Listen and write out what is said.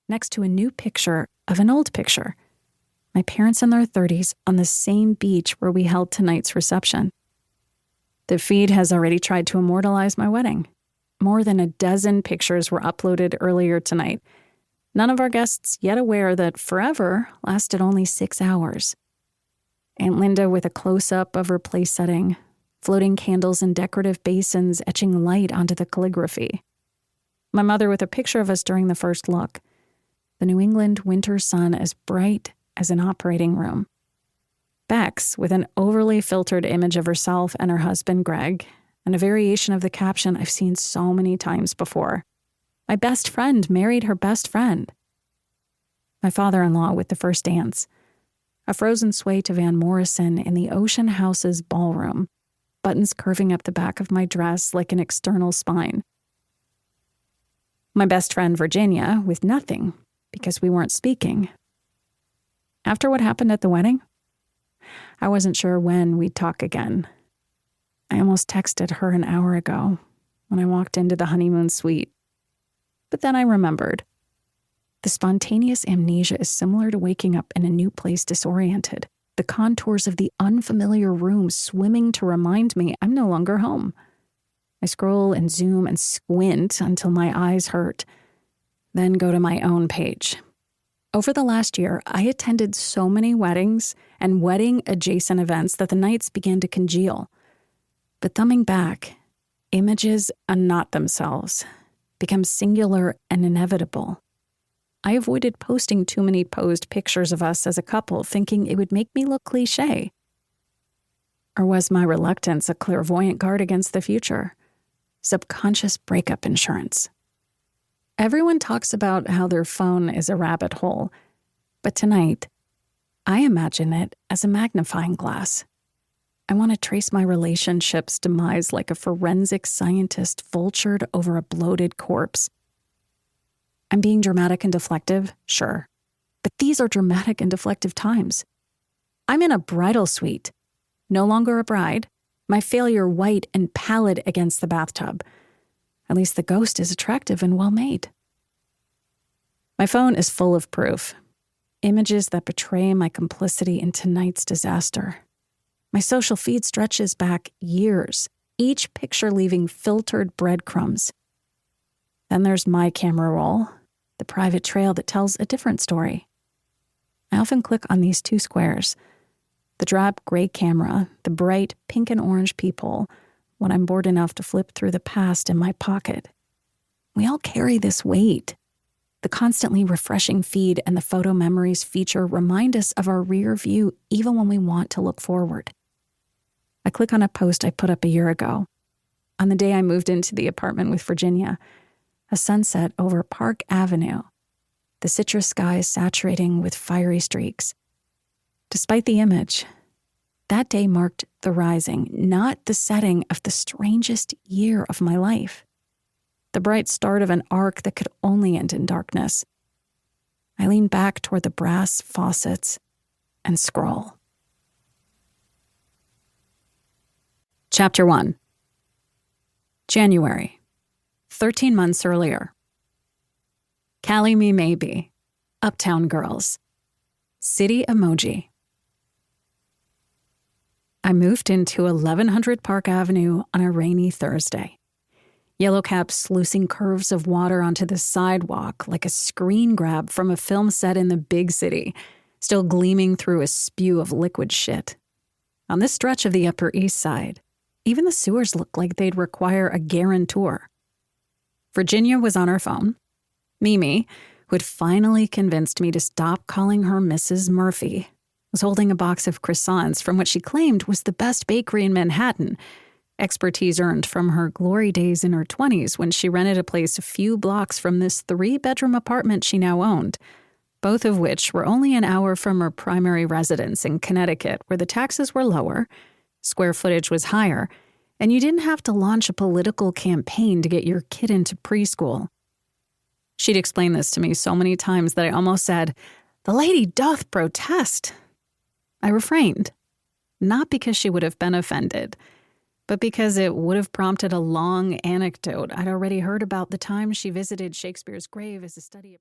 next to a new picture of an old picture. My parents in their 30s on the same beach where we held tonight's reception. The feed has already tried to immortalize my wedding. More than a dozen pictures were uploaded earlier tonight. None of our guests yet aware that forever lasted only 6 hours. Aunt Linda with a close-up of her place setting, floating candles in decorative basins etching light onto the calligraphy. My mother with a picture of us during the first look. The New England winter sun as bright as an operating room. Bex with an overly filtered image of herself and her husband, Greg, and a variation of the caption I've seen so many times before. My best friend married her best friend. My father-in-law with the first dance. A frozen sway to Van Morrison in the Ocean House's ballroom, buttons curving up the back of my dress like an external spine. My best friend, Virginia, with nothing, because we weren't speaking. After what happened at the wedding, I wasn't sure when we'd talk again. I almost texted her an hour ago when I walked into the honeymoon suite. But then I remembered. The spontaneous amnesia is similar to waking up in a new place disoriented, the contours of the unfamiliar room swimming to remind me I'm no longer home. I scroll and zoom and squint until my eyes hurt, then go to my own page. Over the last year, I attended so many weddings and wedding-adjacent events that the nights began to congeal. But thumbing back, images are not themselves, become singular and inevitable. I avoided posting too many posed pictures of us as a couple, thinking it would make me look cliché. Or was my reluctance a clairvoyant guard against the future? Subconscious breakup insurance. Everyone talks about how their phone is a rabbit hole, but tonight, I imagine it as a magnifying glass. I want to trace my relationship's demise like a forensic scientist vultured over a bloated corpse. I'm being dramatic and deflective, sure, but these are dramatic and deflective times. I'm in a bridal suite, no longer a bride, my failure white and pallid against the bathtub. At least the ghost is attractive and well-made. My phone is full of proof. Images that betray my complicity in tonight's disaster. My social feed stretches back years, each picture leaving filtered breadcrumbs. Then there's my camera roll, the private trail that tells a different story. I often click on these two squares, the drab gray camera, the bright pink and orange people, when I'm bored enough to flip through the past in my pocket. We all carry this weight. The constantly refreshing feed and the photo memories feature remind us of our rear view even when we want to look forward. I click on a post I put up a year ago. On the day I moved into the apartment with Virginia, a sunset over Park Avenue, the citrus sky saturating with fiery streaks. Despite the image, that day marked the rising, not the setting of the strangest year of my life. The bright start of an arc that could only end in darkness. I lean back toward the brass faucets and scroll. Chapter 1. January. 13 months earlier. Callie me maybe. Uptown girls. City emoji. I moved into 1100 Park Avenue on a rainy Thursday. Yellow caps sluicing curves of water onto the sidewalk like a screen grab from a film set in the big city, still gleaming through a spew of liquid shit. On this stretch of the Upper East Side, even the sewers looked like they'd require a guarantor. Virginia was on her phone. Mimi, who had finally convinced me to stop calling her Mrs. Murphy, was holding a box of croissants from what she claimed was the best bakery in Manhattan, expertise earned from her glory days in her 20s when she rented a place a few blocks from this 3-bedroom apartment she now owned, both of which were only an hour from her primary residence in Connecticut, where the taxes were lower, square footage was higher, and you didn't have to launch a political campaign to get your kid into preschool. She'd explained this to me so many times that I almost said, "The lady doth protest." I refrained, not because she would have been offended, but because it would have prompted a long anecdote I'd already heard about the time she visited Shakespeare's grave as a study of...